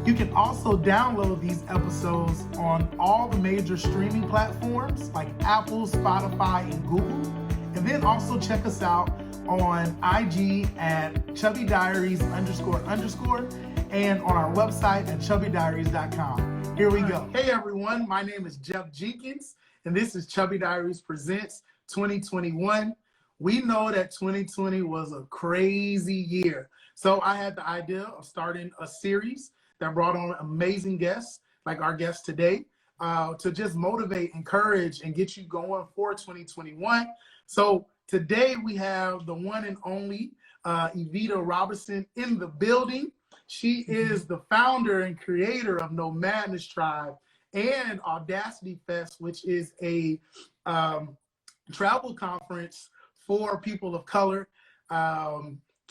You can also download these episodes on all the major streaming platforms like Apple, Spotify, and Google. And then also check us out on IG at chubbydiaries__ and on our website at chubbydiaries.com. Here we go. Hey everyone, my name is Jeff Jenkins, and this is Chubby Diaries Presents 2021. We know that 2020 was a crazy year. So I had the idea of starting a series that brought on amazing guests, like our guest today, to just motivate, encourage, and get you going for 2021. So today we have the one and only Evie Robbie in the building. She is the founder and creator of No Madness Tribe and Audacity Fest, which is a travel conference for people of color.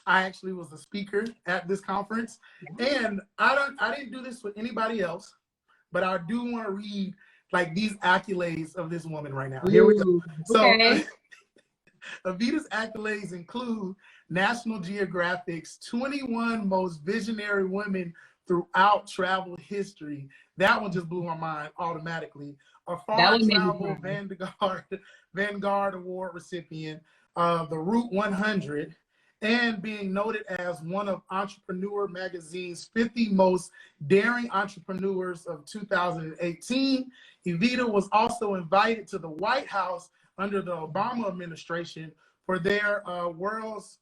I actually was a speaker at this conference, and I didn't do this with anybody else, but I do want to read like these accolades of this woman right now. Here we go. Okay. So Evita's accolades include National Geographic's 21 most visionary women throughout travel history. That one just blew my mind automatically. A Foreign Travel Vanguard Award recipient, the Route 100, and being noted as one of Entrepreneur Magazine's 50 most daring entrepreneurs of 2018. Evita was also invited to the White House under the Obama administration for their world's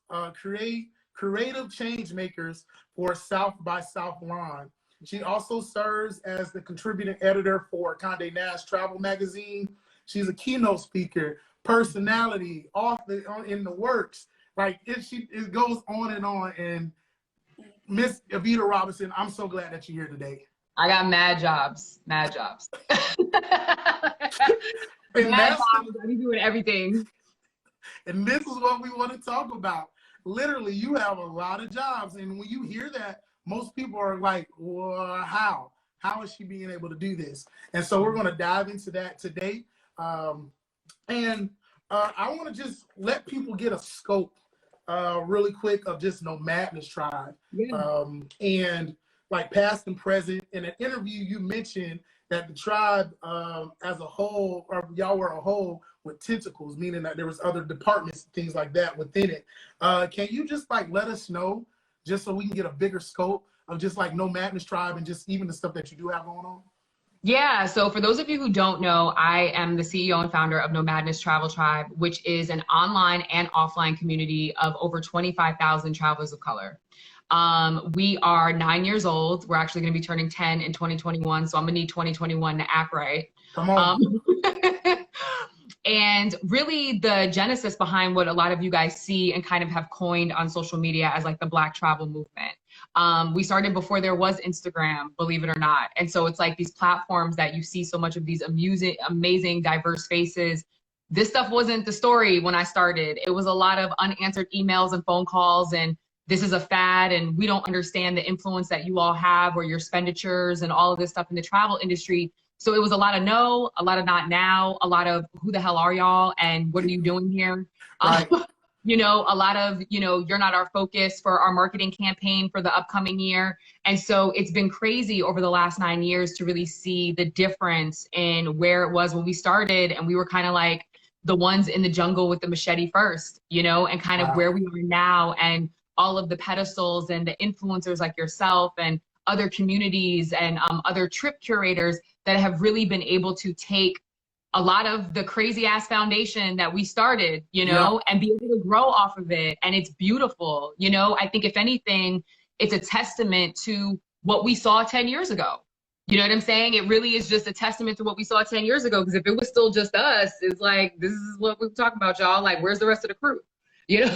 creative change makers for South by Southland. She also serves as the contributing editor for Condé Nast Travel Magazine. She's a keynote speaker, personality, author in the works. Like it goes on. And Miss Evie Robbie, I'm so glad that you're here today. I got mad jobs. And I be doing everything. And this is what we want to talk about. Literally, you have a lot of jobs. And when you hear that, most people are like, well, how? How is she being able to do this? And so we're going to dive into that today. I want to just let people get a scope really quick of just No Madness Tribe. Yeah. And like past and present. In an interview, you mentioned that the tribe as a whole, or y'all were a whole with tentacles, meaning that there was other departments and things like that within it. Can you just like let us know, just so we can get a bigger scope of just like No Madness Tribe and just even the stuff that you do have going on? Yeah, so for those of you who don't know, I am the CEO and founder of No Madness Travel Tribe, which is an online and offline community of over 25,000 travelers of color. We are 9 years old. We're actually going to be turning 10 in 2021, so I'm going to need 2021 to act right. Come on. And really the genesis behind what a lot of you guys see and kind of have coined on social media as like the Black travel movement. We started before there was Instagram, believe it or not. And so it's like these platforms that you see so much of these amazing, diverse faces. This stuff wasn't the story when I started. It was a lot of unanswered emails and phone calls, and this is a fad, and we don't understand the influence that you all have or your expenditures and all of this stuff in the travel industry. So it was a lot of no, a lot of not now, a lot of who the hell are y'all and what are you doing here? Right. You know, a lot of, you're not our focus for our marketing campaign for the upcoming year. And so it's been crazy over the last 9 years to really see the difference in where it was when we started. And we were kind of like the ones in the jungle with the machete first, and kind of where we are now, and all of the pedestals and the influencers like yourself and other communities and other trip curators that have really been able to take a lot of the crazy ass foundation that we started, and be able to grow off of it. And it's beautiful. I think if anything, it's a testament to what we saw 10 years ago. You know what I'm saying? It really is just a testament to what we saw 10 years ago. Because if it was still just us, it's like, this is what we're talking about, y'all. Like, where's the rest of the crew?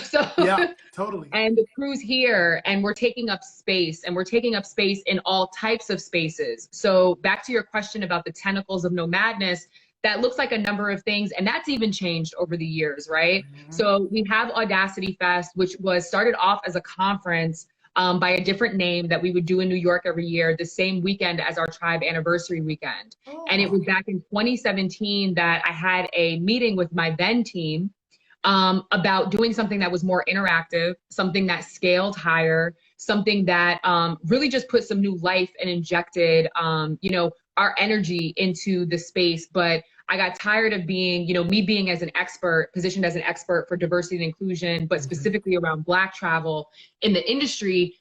So yeah, totally. And the crew's here, and we're taking up space, and we're taking up space in all types of spaces. So back to your question about the tentacles of No Madness, that looks like a number of things, and that's even changed over the years, right? Mm-hmm. So we have Audacity Fest, which was started off as a conference by a different name that we would do in New York every year, the same weekend as our tribe anniversary weekend. Oh. And it was back in 2017 that I had a meeting with my then team about doing something that was more interactive, something that scaled higher, something that really just put some new life and injected, you know, our energy into the space. But I got tired of being, you know, me being as an expert, positioned as an expert for diversity and inclusion, but specifically around Black travel in the industry,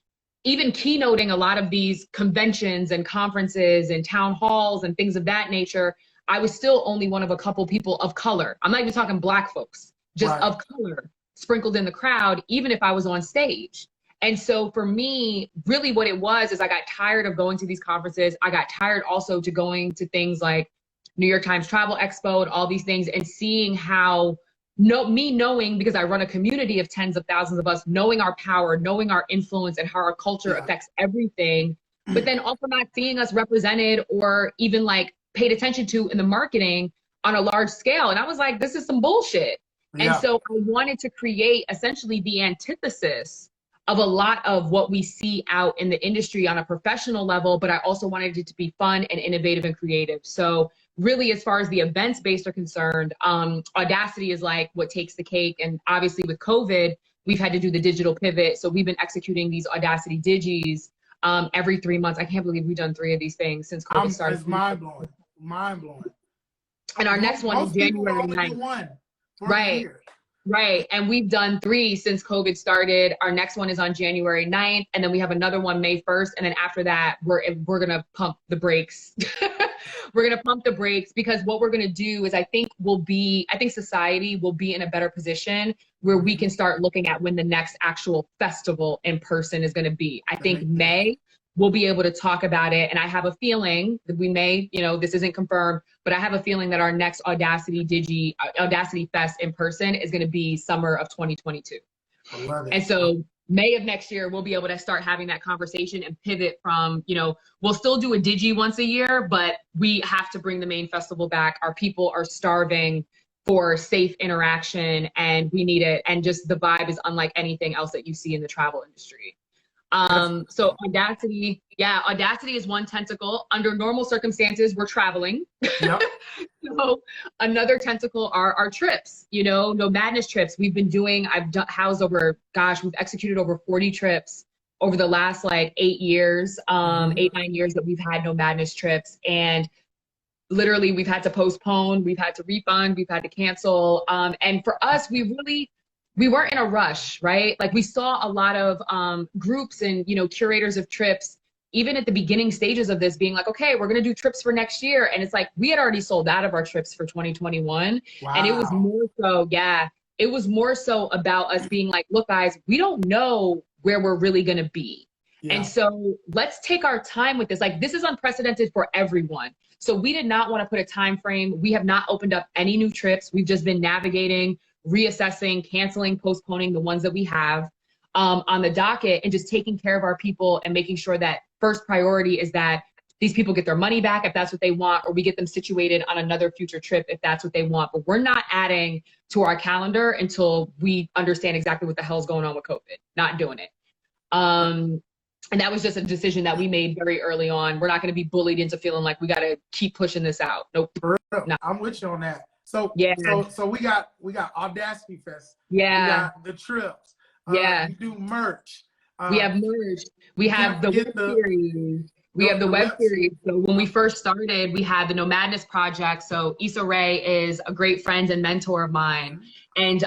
even keynoting a lot of these conventions and conferences and town halls and things of that nature. I was still only one of a couple people of color. I'm not even talking Black folks, just of color sprinkled in the crowd, even if I was on stage. And so for me, really what it was is I got tired of going to these conferences. I got tired also to going to things like New York Times Travel Expo and all these things, and seeing how me knowing, because I run a community of tens of thousands of us, knowing our power, knowing our influence and how our culture affects everything, but then also not seeing us represented or even like paid attention to in the marketing on a large scale. And I was like, this is some bullshit. And so I wanted to create essentially the antithesis of a lot of what we see out in the industry on a professional level, but I also wanted it to be fun and innovative and creative. So really, as far as the events based are concerned, Audacity is like what takes the cake. And obviously with COVID, we've had to do the digital pivot. So we've been executing these Audacity Digis every 3 months. I can't believe we've done 3 of these things since COVID started. It's mind blowing, mind blowing. And our next one is January 9th. Right. And we've done 3 since COVID started. Our next one is on January 9th. And then we have another one May 1st. And then after that, we're going to pump the brakes. We're going to pump the brakes, because what we're going to do is I think society will be in a better position where we can start looking at when the next actual festival in person is going to be. I think May we'll be able to talk about it. And I have a feeling that we may, you know, this isn't confirmed, but I have a feeling that our next Audacity Fest in person is going to be summer of 2022. I love it. And so May of next year, we'll be able to start having that conversation and pivot from, you know, we'll still do a Digi once a year, but we have to bring the main festival back. Our people are starving for safe interaction and we need it. And just the vibe is unlike anything else that you see in the travel industry. So Audacity is one tentacle. Under normal circumstances, we're traveling. Yep. So another tentacle are our trips, you know, No Madness trips. We've executed over 40 trips over the last like 8 years, 8-9 years that we've had No Madness trips. And literally we've had to postpone, we've had to refund, we've had to cancel. And for us, we weren't in a rush, right? Like we saw a lot of groups and, you know, curators of trips, even at the beginning stages of this being like, okay, we're going to do trips for next year. And it's like, we had already sold out of our trips for 2021. Wow. And it was more so about us being like, look, guys, we don't know where we're really going to be. Yeah. And so let's take our time with this. Like, this is unprecedented for everyone. So we did not want to put a time frame. We have not opened up any new trips. We've just been navigating, reassessing, canceling, postponing the ones that we have on the docket, and just taking care of our people and making sure that first priority is that these people get their money back if that's what they want, or we get them situated on another future trip if that's what they want. But we're not adding to our calendar until we understand exactly what the hell's going on with COVID. Not doing it. And that was just a decision that we made very early on. We're not going to be bullied into feeling like we got to keep pushing this out. Nope. No. I'm with you on that. So we got Audacity Fest. Yeah. We got the trips. We do merch. We have merch. We have the web series. We have the web series. So when we first started, we had the No Madness project. So Issa Rae is a great friend and mentor of mine. And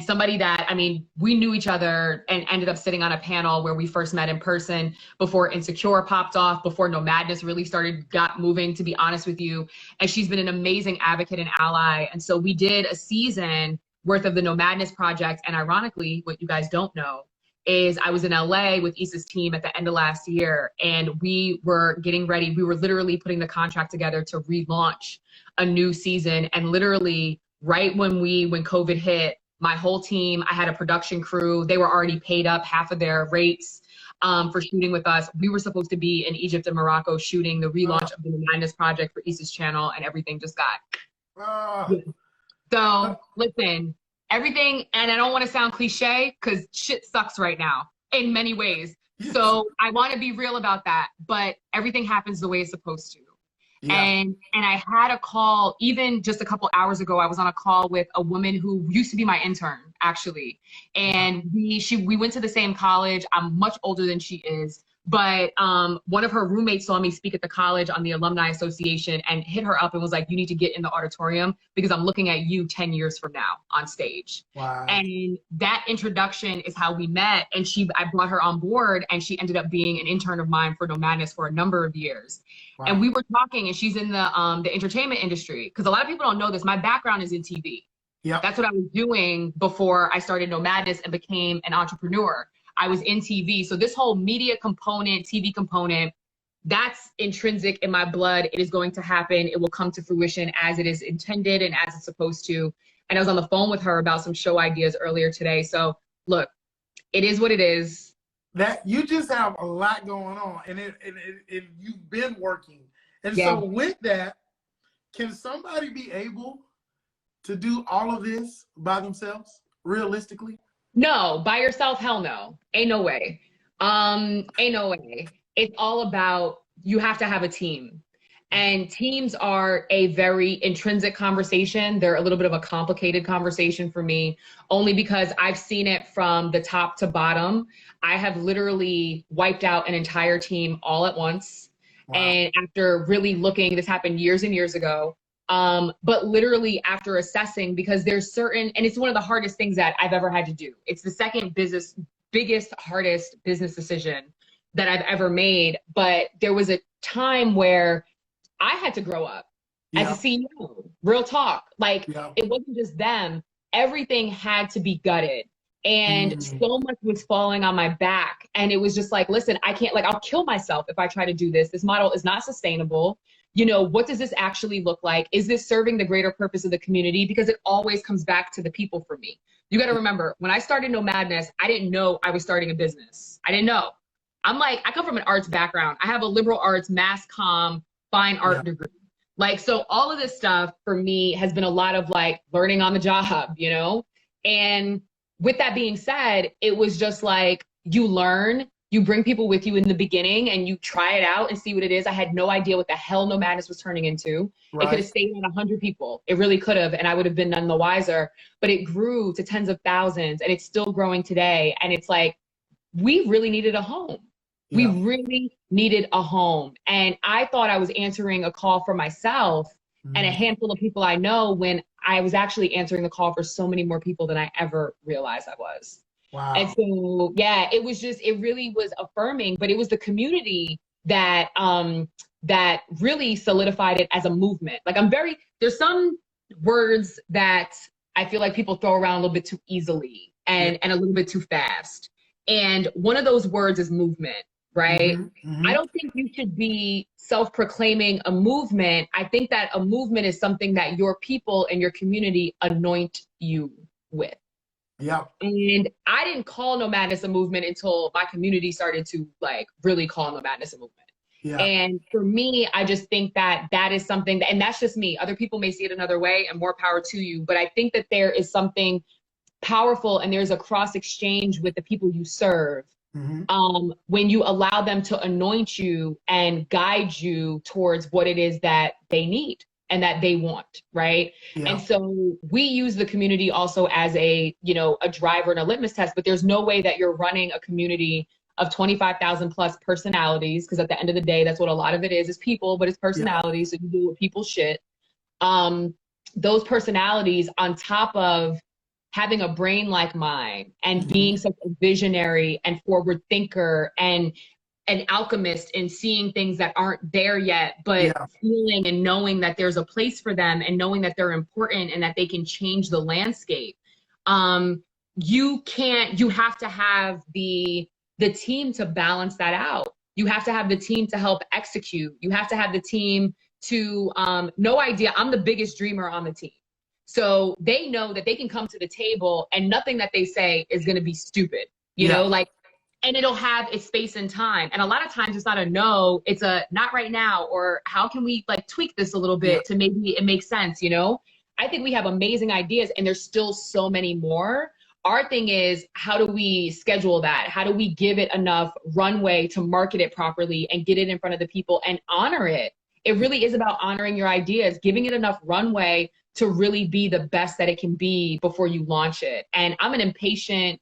somebody that, I mean, we knew each other and ended up sitting on a panel where we first met in person before Insecure popped off, before No Madness really got moving, to be honest with you. And she's been an amazing advocate and ally. And so we did a season worth of the No Madness project. And ironically, what you guys don't know is I was in LA with Issa's team at the end of last year, and we were getting ready. We were literally putting the contract together to relaunch a new season. And literally right when COVID hit, my whole team, I had a production crew, they were already paid up half of their rates for shooting with us. We were supposed to be in Egypt and Morocco shooting the relaunch of the Madness project for Issa's channel, and everything just got. So listen, everything, and I don't want to sound cliche because shit sucks right now in many ways. So I want to be real about that, but everything happens the way it's supposed to. Yeah. And I had a call even just a couple hours ago. I was on a call with a woman who used to be my intern, actually. Yeah. And we went to the same college. I'm much older than she is. But one of her roommates saw me speak at the college on the Alumni Association and hit her up and was like, you need to get in the auditorium because I'm looking at you 10 years from now on stage. Wow. And that introduction is how we met. And I brought her on board, and she ended up being an intern of mine for No Madness for a number of years. Wow. And we were talking, and she's in the entertainment industry. Because a lot of people don't know this. My background is in TV. Yep. That's what I was doing before I started No Madness and became an entrepreneur. I was in TV. So this whole media component, TV component, that's intrinsic in my blood. It is going to happen. It will come to fruition as it is intended and as it's supposed to. And I was on the phone with her about some show ideas earlier today. So look, it is what it is. That you just have a lot going on, and you've been working. And Yeah. so with that, can somebody be able to do all of this by themselves, realistically? No, by yourself, hell no. Ain't no way. Ain't no way. It's all about, you have to have a team. And teams are a very intrinsic conversation. They're a little bit of a complicated conversation for me, only because I've seen it from the top to bottom. I have literally wiped out an entire team all at once. Wow. And after really looking, this happened years and years ago. But literally after assessing, because there's certain, and it's one of the hardest things that I've ever had to do. It's the second biggest, hardest business decision that I've ever made. But there was a time where I had to grow up as a CEO, real talk. Like it wasn't just them. Everything had to be gutted. And so much was falling on my back. And it was just like, listen, I can't, like, I'll kill myself if I try to do this. This model is not sustainable. You know, what does this actually look like? Is this serving the greater purpose of the community? Because it always comes back to the people for me. You got to remember, when I started No Madness, I didn't know I was starting a business. I didn't know. I'm like, I come from an arts background. I have a liberal arts, mass comm, fine art degree. Like, so all of this stuff for me has been a lot of like learning on the job, you know? And with that being said, it was just like, you learn, you bring people with you in the beginning and you try it out and see what it is. I had no idea what the hell No Madness was turning into. Right. It could have stayed at 100 people. It really could have, and I would have been none the wiser. But it grew to tens of thousands, and it's still growing today. And it's like, we really needed a home. We really needed a home. And I thought I was answering a call for myself and a handful of people I know, when I was actually answering the call for so many more people than I ever realized I was. Wow. And so, yeah, it was just, it really was affirming, but it was the community that, that really solidified it as a movement. Like, there's some words that I feel like people throw around a little bit too easily and a little bit too fast. And one of those words is movement. Right? I don't think you should be self-proclaiming a movement. I think that a movement is something that your people and your community anoint you with. Yeah. And I didn't call No Madness a movement until my community started to like really call No Madness a movement. Yeah. And for me, I just think that that is something that, and that's just me. Other people may see it another way, and more power to you. But I think that there is something powerful, and there's a cross exchange with the people you serve. When you allow them to anoint you and guide you towards what it is that they need and that they want, right? Yeah. And so we use the community also as a, you know, a driver and a litmus test, but there's no way that you're running a community of 25,000 plus personalities, because at the end of the day, that's what a lot of it is people, but it's personalities. So you do with people shit. Those personalities on top of having a brain like mine and being such a visionary and forward thinker and an alchemist and seeing things that aren't there yet, but feeling and knowing that there's a place for them and knowing that they're important and that they can change the landscape. You have to have the team to balance that out. You have to have the team to help execute. You have to have the team to, no idea, I'm the biggest dreamer on the team. So they know that they can come to the table and nothing that they say is going to be stupid, you know, like, and it'll have its space and time. And a lot of times it's not a no, it's a not right now, or how can we like tweak this a little bit to maybe it makes sense, you know? I think we have amazing ideas and there's still so many more. Our thing is, how do we schedule that? How do we give it enough runway to market it properly and get it in front of the people and honor it? It really is about honoring your ideas, giving it enough runway to really be the best that it can be before you launch it. And I'm an impatient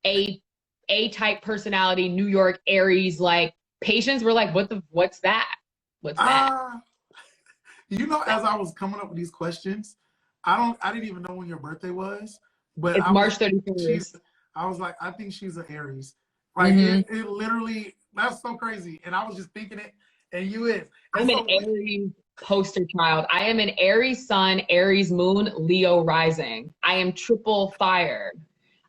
A-type personality, New York, Aries, like patience. We're like, what's that? What's that? You know, as I was coming up with these questions, I didn't even know when your birthday was, but It's March 31st. I was like, I think she's an Aries. Like it literally, that's so crazy. And I was just thinking it, and you is. And I'm an Aries poster child. I am an Aries sun, Aries moon, Leo rising. I am triple fire.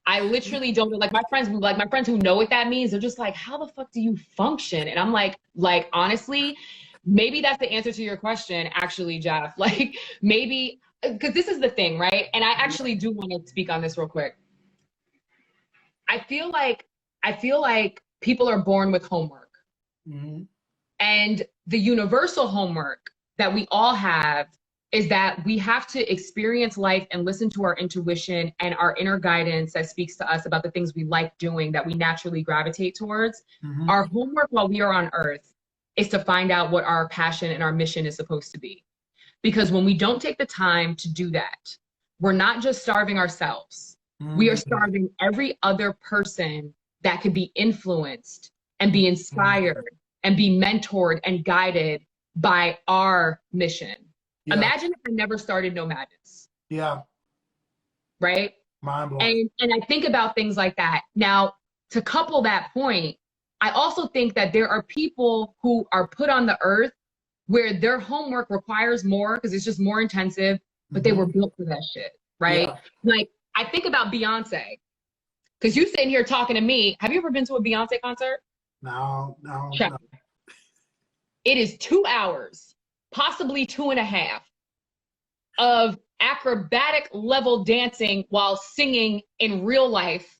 I literally don't like my friends who know what that means. They're just like, how the fuck do you function? And I'm like honestly, maybe that's the answer to your question, actually, Jeff. Like maybe, because this is the thing, right? And I actually do want to speak on this real quick. I feel like people are born with homework. Mm-hmm. And the universal homework that we all have is that we have to experience life and listen to our intuition and our inner guidance that speaks to us about the things we like doing, that we naturally gravitate towards. Mm-hmm. Our homework while we are on earth is to find out what our passion and our mission is supposed to be. Because when we don't take the time to do that, we're not just starving ourselves. Mm-hmm. We are starving every other person that could be influenced and be inspired and be mentored and guided by our mission. Yeah. Imagine if I never started No Madness. Yeah. Right? Mind blowing. And I think about things like that. Now, to couple that point, I also think that there are people who are put on the earth where their homework requires more because it's just more intensive, but they were built for that shit, right? Yeah. Like, I think about Beyonce, because you sitting here talking to me. Have you ever been to a Beyonce concert? No. It is 2 hours, possibly 2.5, of acrobatic level dancing while singing in real life.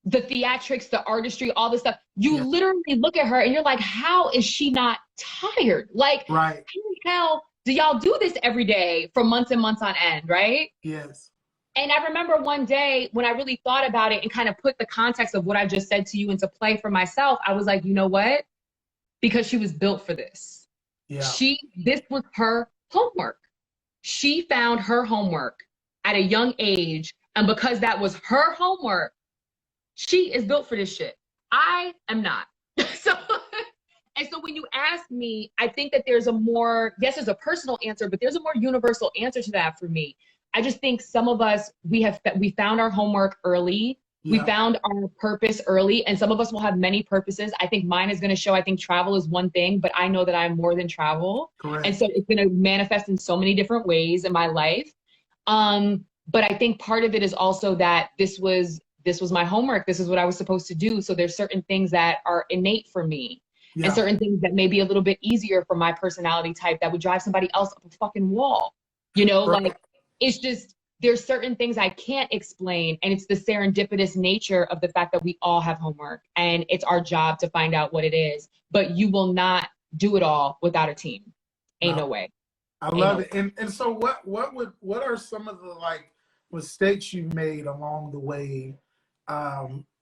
The theatrics, the artistry, all this stuff. You literally look at her and you're like, how is she not tired? Like, right. How the hell do y'all do this every day for months and months on end, right? Yes. And I remember one day when I really thought about it and kind of put the context of what I just said to you into play for myself, I was like, you know what? Because she was built for this. Yeah. This was her homework. She found her homework at a young age. And because that was her homework, she is built for this shit. I am not. And so when you ask me, I think that there's there's a personal answer, but there's a more universal answer to that for me. I just think some of us, we found our homework early. Yeah. We found our purpose early, and some of us will have many purposes. I think mine is going to show, I think travel is one thing, but I know that I'm more than travel. Correct. And so it's going to manifest in so many different ways in my life. But I think part of it is also that this was my homework. This is what I was supposed to do. So there's certain things that are innate for me. Yeah. And certain things that may be a little bit easier for my personality type that would drive somebody else up a fucking wall. You know, right. Like it's just, there's certain things I can't explain. And it's the serendipitous nature of the fact that we all have homework and it's our job to find out what it is. But you will not do it all without a team. Ain't no way. I love it. And so what are some of the like mistakes you've made along the way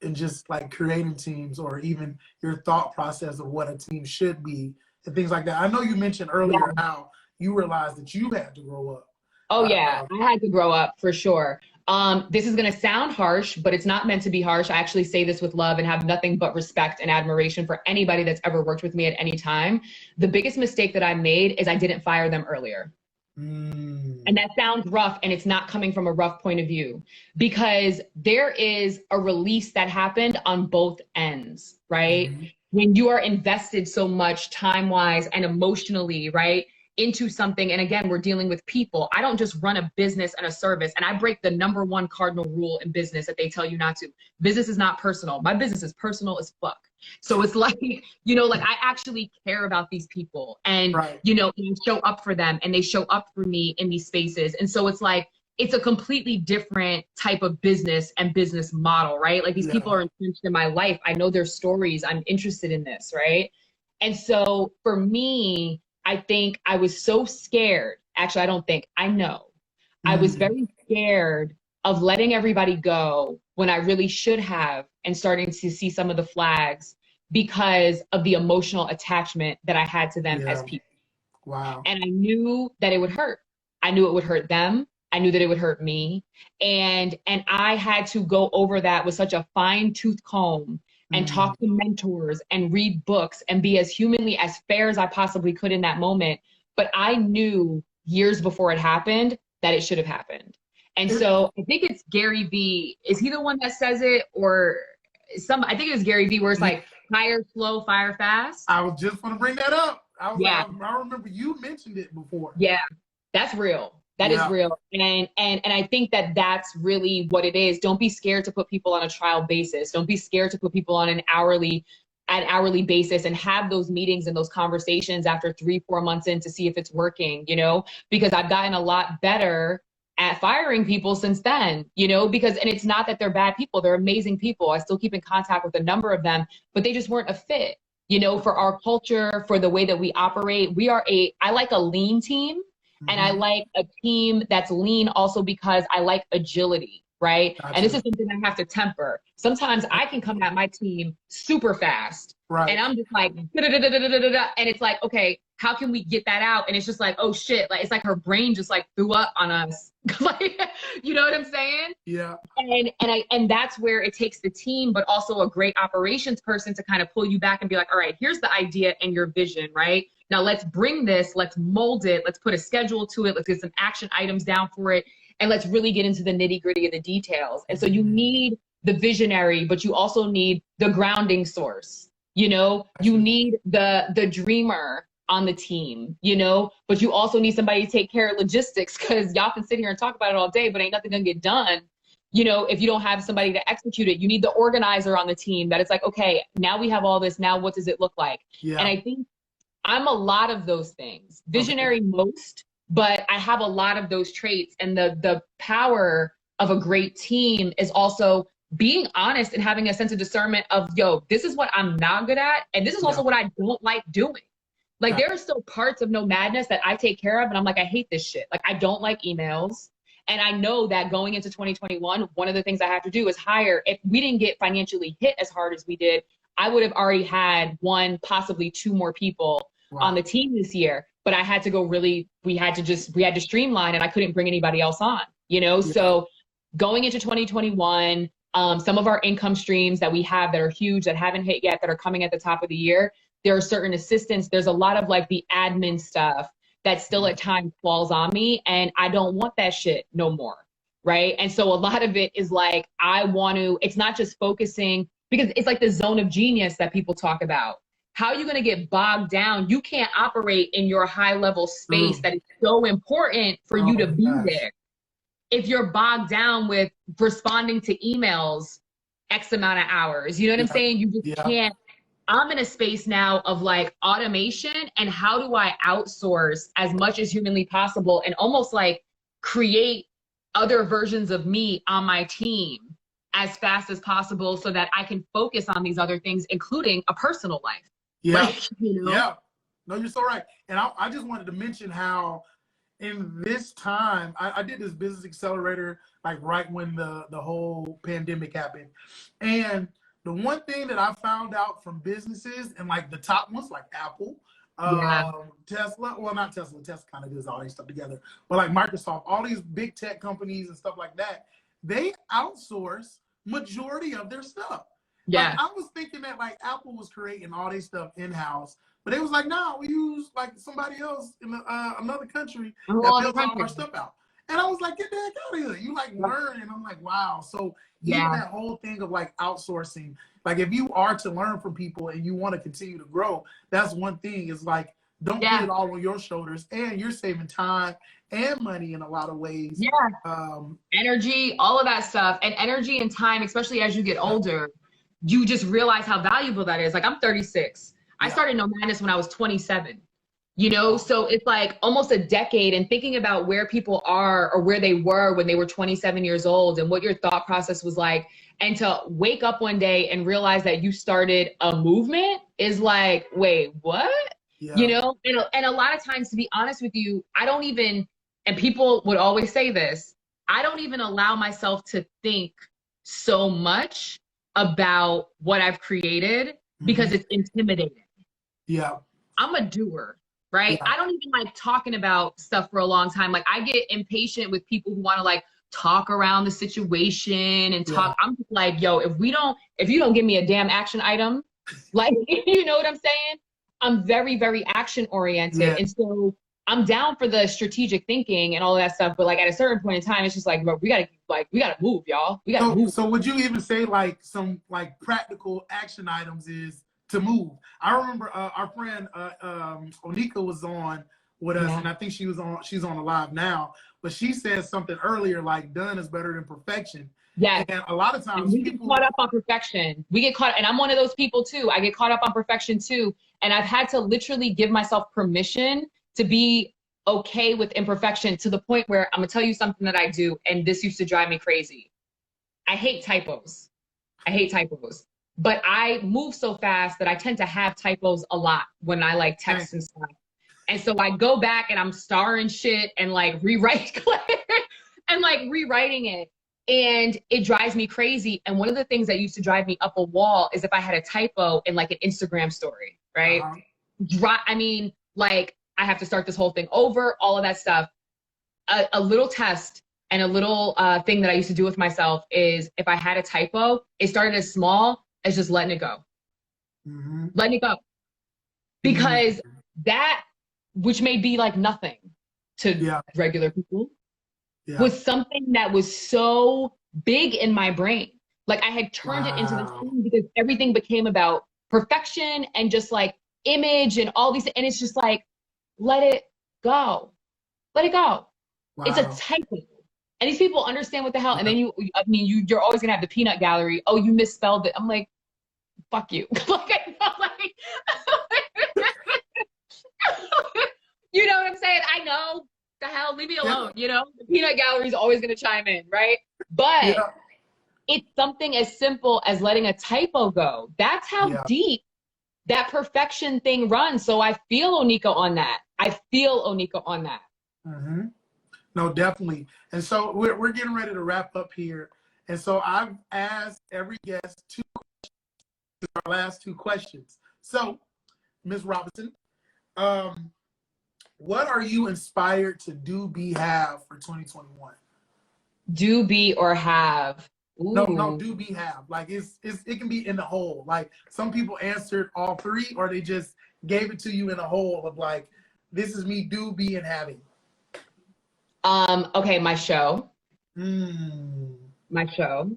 in just like creating teams, or even your thought process of what a team should be and things like that? I know you mentioned earlier how you realized that you had to grow up. Oh yeah, I had to grow up for sure. This is going to sound harsh, but it's not meant to be harsh. I actually say this with love and have nothing but respect and admiration for anybody that's ever worked with me at any time. The biggest mistake that I made is I didn't fire them earlier. And that sounds rough, and it's not coming from a rough point of view, because there is a release that happened on both ends, right? Mm-hmm. When you are invested so much time-wise and emotionally, right, into something. And again, we're dealing with people. I don't just run a business and a service, and I break the number one cardinal rule in business that they tell you not to. Business is not personal. My business is personal as fuck. So it's like, you know, like I actually care about these people, and, right. You know, and show up for them, and they show up for me in these spaces. And so it's like, it's a completely different type of business and business model, right? Like these people are entrenched in my life. I know their stories. I'm interested in this, right? And so for me, I think I was so scared. Actually, I don't think, I know. I was very scared of letting everybody go when I really should have, and starting to see some of the flags because of the emotional attachment that I had to them as people. Wow. And I knew that it would hurt. I knew it would hurt them. I knew that it would hurt me. And I had to go over that with such a fine-tooth comb and Mm. talk to mentors and read books and be as humanly as fair as I possibly could in that moment. But I knew years before it happened that it should have happened. And so I think it's Gary Vee. Is he the one that says it? Or I think it was Gary Vee, where it's like hire slow, fire fast. I was just going to bring that up. I was Yeah. like, I remember you mentioned it before. Yeah, that's real. That is real. And I think that that's really what it is. Don't be scared to put people on a trial basis. Don't be scared to put people on an hourly basis and have those meetings and those conversations after 3-4 months in to see if it's working, you know, because I've gotten a lot better at firing people since then, you know, because, and it's not that they're bad people, they're amazing people. I still keep in contact with a number of them, but they just weren't a fit, you know, for our culture, for the way that we operate. I like a lean team. And I like a team that's lean also because I like agility, right? Gotcha. And this is something I have to temper. Sometimes I can come at my team super fast. Right. And I'm just like, and it's like, okay, how can we get that out? And it's just like, oh shit, like it's like her brain just like threw up on us. Like, you know what I'm saying? Yeah. And that's where it takes the team, but also a great operations person to kind of pull you back and be like, all right, here's the idea and your vision, right? Now let's bring this, let's mold it, let's put a schedule to it, let's get some action items down for it, and let's really get into the nitty-gritty of the details. And so you need the visionary, but you also need the grounding source. You know, you need the dreamer on the team, you know, but you also need somebody to take care of logistics, because y'all can sit here and talk about it all day, but ain't nothing gonna get done, you know, if you don't have somebody to execute it. You need the organizer on the team that it's like, okay, now we have all this, now what does it look like? Yeah. And I think I'm a lot of those things, visionary most, but I have a lot of those traits. And the power of a great team is also being honest and having a sense of discernment of, yo, this is what I'm not good at. And this is also what I don't like doing. Like there are still parts of No Madness that I take care of. And I'm like, I hate this shit. Like I don't like emails. And I know that going into 2021, one of the things I have to do is hire. If we didn't get financially hit as hard as we did, I would have already had 1, possibly 2 more people on the team this year. But I had to go we had to streamline, and I couldn't bring anybody else on, you know? Yeah. So going into 2021, some of our income streams that we have that are huge, that haven't hit yet, that are coming at the top of the year, there are certain assistants. There's a lot of like the admin stuff that still at times falls on me, and I don't want that shit no more, right? And so a lot of it is like, it's not just focusing, because it's like the zone of genius that people talk about. How are you going to get bogged down? You can't operate in your high level space that is so important for you to be there if you're bogged down with responding to emails X amount of hours. You know what I'm saying? You just can't. I'm in a space now of like automation, and how do I outsource as much as humanly possible and almost like create other versions of me on my team as fast as possible so that I can focus on these other things, including a personal life. Yeah. Like, you know? Yeah. No, you're so right. And I just wanted to mention how in this time, I did this business accelerator, like right when the whole pandemic happened. And the one thing that I found out from businesses, and like the top ones like Apple, Tesla, well, not Tesla kind of does all this stuff together, but like Microsoft, all these big tech companies and stuff like that, they outsource majority of their stuff. Yeah. Like, I was thinking that like Apple was creating all this stuff in-house, but it was like, no, we use like somebody else in another country that builds all our stuff out. And I was like, get the heck out of here. You like learn. And I'm like, wow. So even that whole thing of like outsourcing, like if you are to learn from people and you want to continue to grow, that's one thing, is like, don't put it all on your shoulders, and you're saving time and money in a lot of ways. Yeah. Energy, all of that stuff. And energy and time, especially as you get older, you just realize how valuable that is. Like I'm 36. I started No Madness when I was 27, you know? So it's like almost a decade, and thinking about where people are or where they were when they were 27 years old and what your thought process was like. And to wake up one day and realize that you started a movement is like, wait, what? Yeah. You know? And a lot of times, to be honest with you, I don't even, and people would always say this, I don't even allow myself to think so much about what I've created because it's intimidating. Yeah. I'm a doer, right? Yeah. I don't even like talking about stuff for a long time. Like I get impatient with people who want to like talk around the situation and Yeah. talk. I'm just like, yo, if you don't give me a damn action item, like, you know what I'm saying? I'm very, very action oriented. Yeah. And so I'm down for the strategic thinking and all of that stuff. But like at a certain point in time, it's just like, bro, we gotta move, y'all. We gotta move. So would you even say like some like practical action items is to move? I remember our friend Onika was on with us, Yeah. and I think she's on a live now, but she said something earlier like done is better than perfection. Yes. And a lot of And times we get caught up on perfection. We get caught, and I'm one of those people too. I get caught up on perfection too. And I've had to literally give myself permission to be okay with imperfection to the point where I'm gonna tell you something that I do, and this used to drive me crazy. I hate typos. I hate typos. But I move so fast that I tend to have typos a lot when I like text and stuff. And so I go back and I'm starring shit and like rewrite and like rewriting it. And it drives me crazy. And one of the things that used to drive me up a wall is if I had a typo in like an Instagram story, right? I mean, like I have to start this whole thing over, all of that stuff. A little test and a little thing that I used to do with myself is if I had a typo, it started as small as just letting it go. Letting it go. Because that, which may be like nothing to regular people, was something that was so big in my brain. Like I had turned it into this thing because everything became about perfection and just like image and all these, and it's just like, let it go. Let it go. It's a typo. And these people understand what the hell. And then you're always gonna have the peanut gallery. Oh, you misspelled it. I'm like, fuck you. You know what I'm saying? I know. The hell, leave me alone. You know, the peanut gallery is always gonna chime in, right? But it's something as simple as letting a typo go. That's how deep that perfection thing runs. So I feel Onika on that. No, definitely. And so we're getting ready to wrap up here. And so I've asked every guest 2 questions, our last 2 questions. So, Ms. Robinson, what are you inspired to do, be, have for 2021? Do, be, or have. Ooh. No, do, be, have. Like it can be in the whole. Like some people answered all 3, or they just gave it to you in a whole of like, this is me, do, be, and having. Okay, my show. My show.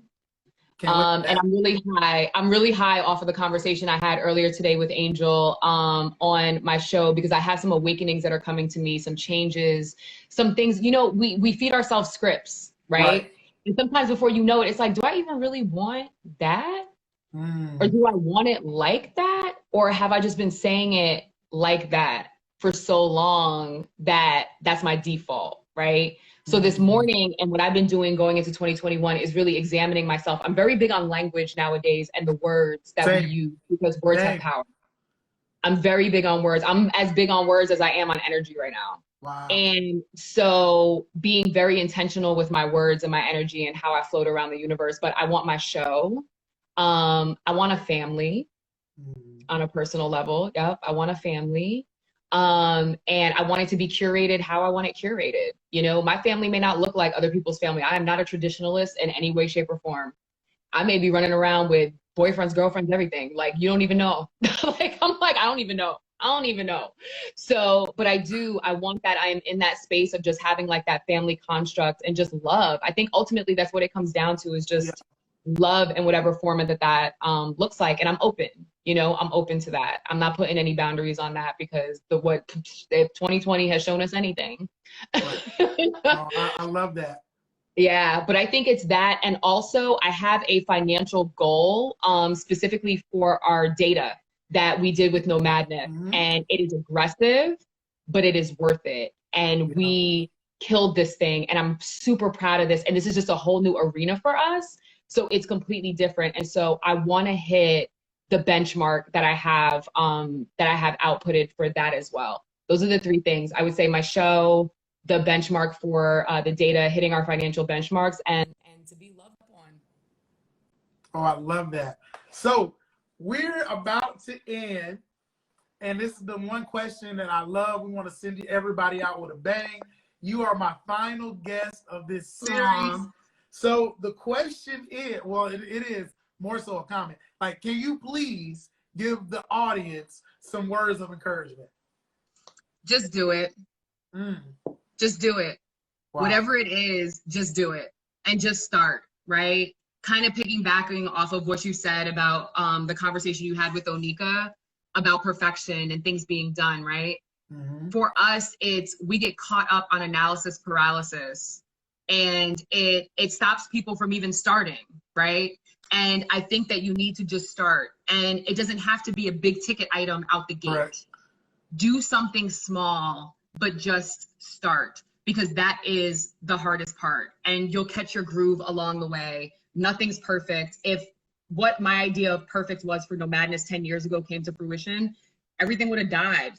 And I'm really high off of the conversation I had earlier today with Angel on my show, because I have some awakenings that are coming to me, some changes, some things, you know, we feed ourselves scripts, right? And sometimes before you know it, it's like, do I even really want that? Or do I want it like that? Or have I just been saying it like that for so long that that's my default, right? So this morning, and what I've been doing going into 2021 is really examining myself. I'm very big on language nowadays and the words that we use, because words have power. I'm very big on words. I'm as big on words as I am on energy right now. Wow. And so being very intentional with my words and my energy and how I float around the universe. But I want my show. I want a family on a personal level. Yep, I want a family. And I want it to be curated how I want it curated. You know, my family may not look like other people's family. I am not a traditionalist in any way, shape, or form. I may be running around with boyfriends, girlfriends, everything. Like, you don't even know. I don't even know. So, but I want that. I am in that space of just having like that family construct and just love. I think ultimately that's what it comes down to, is just love in whatever form that looks like. And I'm open, I'm open to that. I'm not putting any boundaries on that, because if 2020 has shown us anything. I love that. Yeah, but I think it's that. And also I have a financial goal specifically for our data that we did with No Madness. And it is aggressive, but it is worth it. And we killed this thing, and I'm super proud of this. And this is just a whole new arena for us. So it's completely different. And so I want to hit the benchmark that I have outputted for that as well. Those are the 3 things. I would say my show, the benchmark for the data, hitting our financial benchmarks, and to be loved upon. Oh, I love that. So we're about to end And this is the one question that I love. We want to send everybody out with a bang. You are my final guest of this series. Aww. So the question is, well, it is more so a comment. Like, can you please give the audience some words of encouragement? Just do it. Just do it. Wow. Whatever it is, just do it. And just start, right? Kind of piggybacking off of what you said about the conversation you had with Onika about perfection and things being done, right? For us, we get caught up on analysis paralysis, and it stops people from even starting, right? And I think that you need to just start, and it doesn't have to be a big ticket item out the gate. Correct. Do something small, but just start, because that is the hardest part, and you'll catch your groove along the way. Nothing's perfect. If what my idea of perfect was for No Madness 10 years ago came to fruition, everything would have died,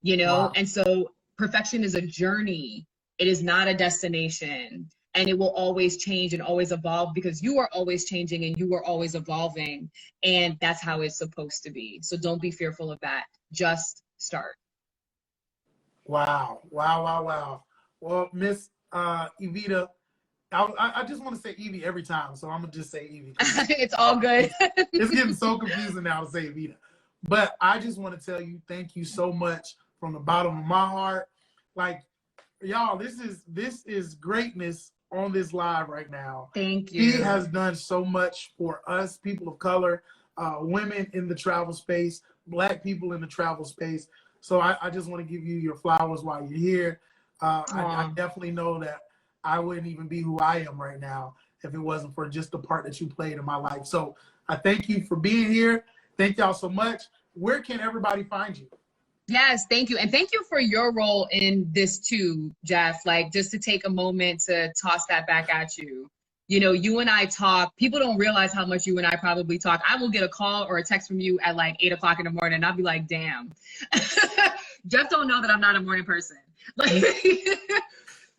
you know? Wow. And so perfection is a journey. It is not a destination, and it will always change and always evolve, because you are always changing and you are always evolving, and that's how it's supposed to be. So don't be fearful of that. Just start. Wow. Wow, wow, wow. Well, Miss Evita, I just want to say Evie every time, so I'm going to just say Evie. It's all good. It's getting so confusing now to say Evita. But I just want to tell you, thank you so much from the bottom of my heart. Like, y'all, this is greatness on this live right now. Thank you. He has done so much for us, people of color, women in the travel space, Black people in the travel space. So I just want to give you your flowers while you're here. I definitely know that I wouldn't even be who I am right now if it wasn't for just the part that you played in my life. So I thank you for being here. Thank y'all so much. Where can everybody find you? Yes, thank you. And thank you for your role in this too, Jeff. Like, just to take a moment to toss that back at you. You know, you and I talk, people don't realize how much you and I probably talk. I will get a call or a text from you at like 8 o'clock in the morning, and I'll be like, damn. Jeff don't know that I'm not a morning person. Like,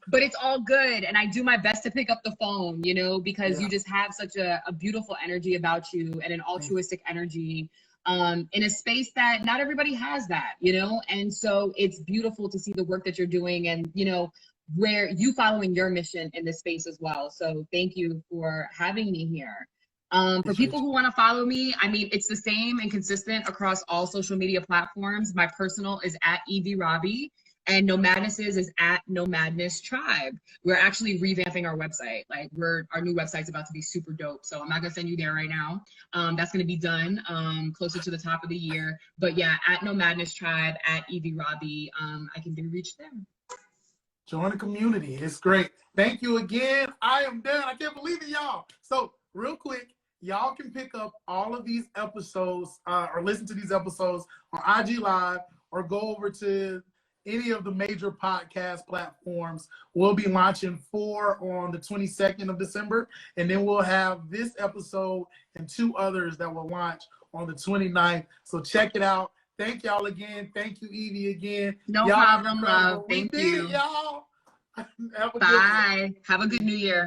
but it's all good. And I do my best to pick up the phone, you know, because you just have such a beautiful energy about you, and an altruistic energy in a space that not everybody has that, you know? And so it's beautiful to see the work that you're doing, and, you know, where you following your mission in this space as well. So thank you for having me here. For people who want to follow me, I mean, it's the same and consistent across all social media platforms. My personal is at Evie Robbie, and No Madness is at No Madness Tribe. We're actually revamping our website. Like, our new website's about to be super dope. So I'm not gonna send you there right now. That's gonna be done closer to the top of the year. But yeah, at No Madness Tribe, at Evie Robbie, I can be reached there. Join the community. It's great. Thank you again. I am done. I can't believe it, y'all. So real quick, y'all can pick up all of these episodes or listen to these episodes on IG Live, or go over to any of the major podcast platforms. We'll be launching 4 on the 22nd of December, and then we'll have this episode and 2 others that will launch on the 29th. So check it out. Thank y'all again. Thank you, Evie, again. No problem, love. Thank you. Y'all. Bye. Have a good New Year.